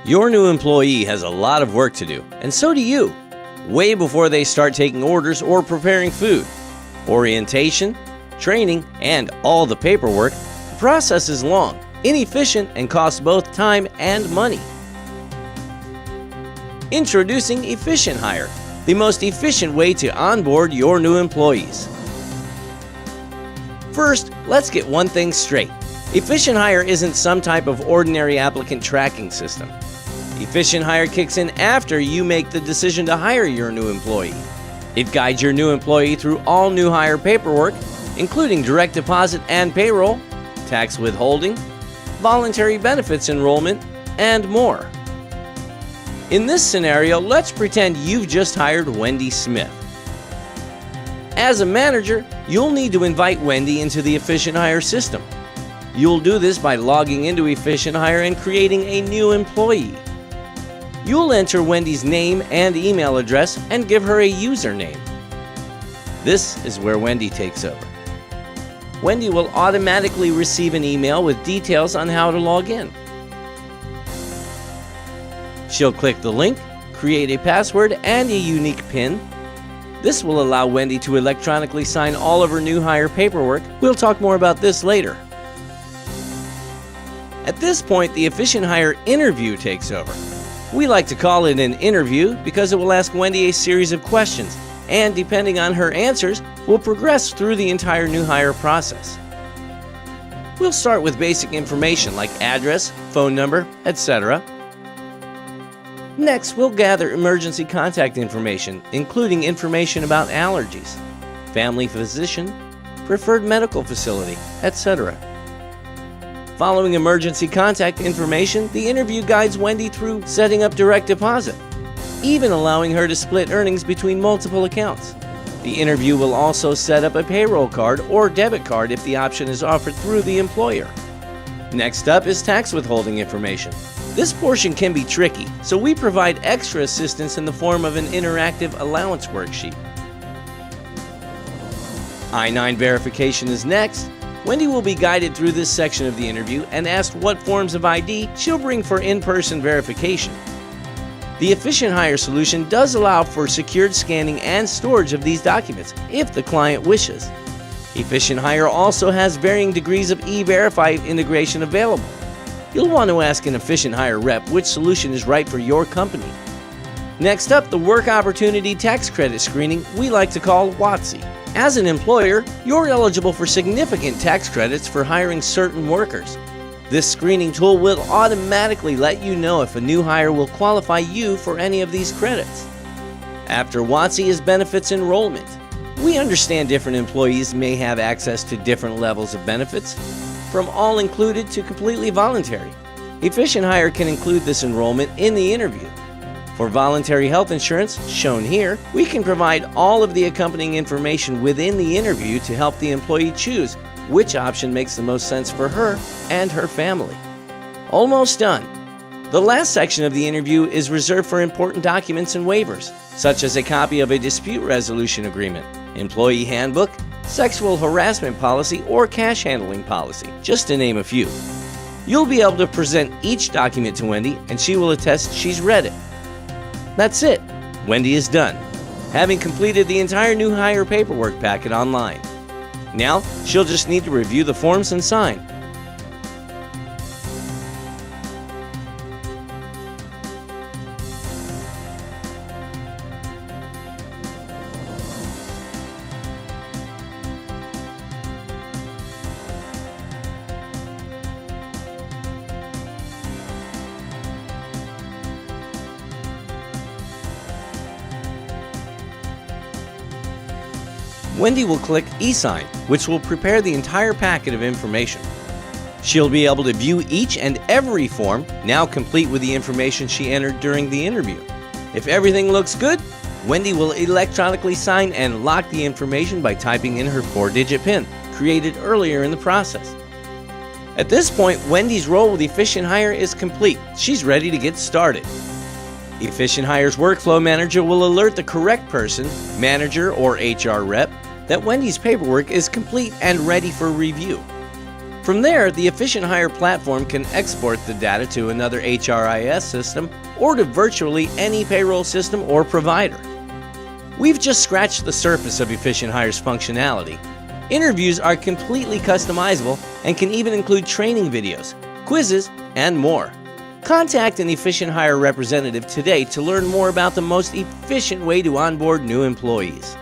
Your new employee has a lot of work to do, and so do you, way before they start taking orders or preparing food. Orientation, training, and all the paperwork, the process is long, inefficient, and costs both time and money. Introducing Efficient Hire, the most efficient way to onboard your new employees. First, let's get one thing straight. Efficient Hire isn't some type of ordinary applicant tracking system. Efficient Hire kicks in after you make the decision to hire your new employee. It guides your new employee through all new hire paperwork, including direct deposit and payroll, tax withholding, voluntary benefits enrollment, and more. In this scenario, let's pretend you've just hired Wendy Smith. As a manager, you'll need to invite Wendy into the Efficient Hire system. You'll do this by logging into Efficient Hire and creating a new employee. You'll enter Wendy's name and email address and give her a username. This is where Wendy takes over. Wendy will automatically receive an email with details on how to log in. She'll click the link, create a password and a unique PIN. This will allow Wendy to electronically sign all of her new hire paperwork. We'll talk more about this later. At this point, the Efficient Hire interview takes over. We like to call it an interview because it will ask Wendy a series of questions, and depending on her answers, we'll progress through the entire new hire process. We'll start with basic information like address, phone number, etc. Next, we'll gather emergency contact information, including information about allergies, family physician, preferred medical facility, etc. Following emergency contact information, the interview guides Wendy through setting up direct deposit, even allowing her to split earnings between multiple accounts. The interview will also set up a payroll card or debit card if the option is offered through the employer. Next up is tax withholding information. This portion can be tricky, so we provide extra assistance in the form of an interactive allowance worksheet. I-9 verification is next. Wendy will be guided through this section of the interview and asked what forms of ID she'll bring for in-person verification. The Efficient Hire solution does allow for secured scanning and storage of these documents if the client wishes. Efficient Hire also has varying degrees of E-Verify integration available. You'll want to ask an Efficient Hire rep which solution is right for your company. Next up, the Work Opportunity Tax Credit Screening we like to call WOTC. As an employer, you're eligible for significant tax credits for hiring certain workers. This screening tool will automatically let you know if a new hire will qualify you for any of these credits. After WOTC is benefits enrollment. We understand different employees may have access to different levels of benefits, from all included to completely voluntary. Efficient Hire can include this enrollment in the interview. For voluntary health insurance, shown here, we can provide all of the accompanying information within the interview to help the employee choose which option makes the most sense for her and her family. Almost done. The last section of the interview is reserved for important documents and waivers, such as a copy of a dispute resolution agreement, employee handbook, sexual harassment policy, or cash handling policy, just to name a few. You'll be able to present each document to Wendy and she will attest she's read it. That's it. Wendy is done, having completed the entire new hire paperwork packet online. Now, she'll just need to review the forms and sign. Wendy will click e-sign, which will prepare the entire packet of information. She'll be able to view each and every form, now complete with the information she entered during the interview. If everything looks good, Wendy will electronically sign and lock the information by typing in her 4-digit PIN, created earlier in the process. At this point, Wendy's role with Efficient Hire is complete. She's ready to get started. Efficient Hire's Workflow Manager will alert the correct person, manager or HR rep, that Wendy's paperwork is complete and ready for review. From there, the Efficient Hire platform can export the data to another HRIS system or to virtually any payroll system or provider. We've just scratched the surface of Efficient Hire's functionality. Interviews are completely customizable and can even include training videos, quizzes, and more. Contact an Efficient Hire representative today to learn more about the most efficient way to onboard new employees.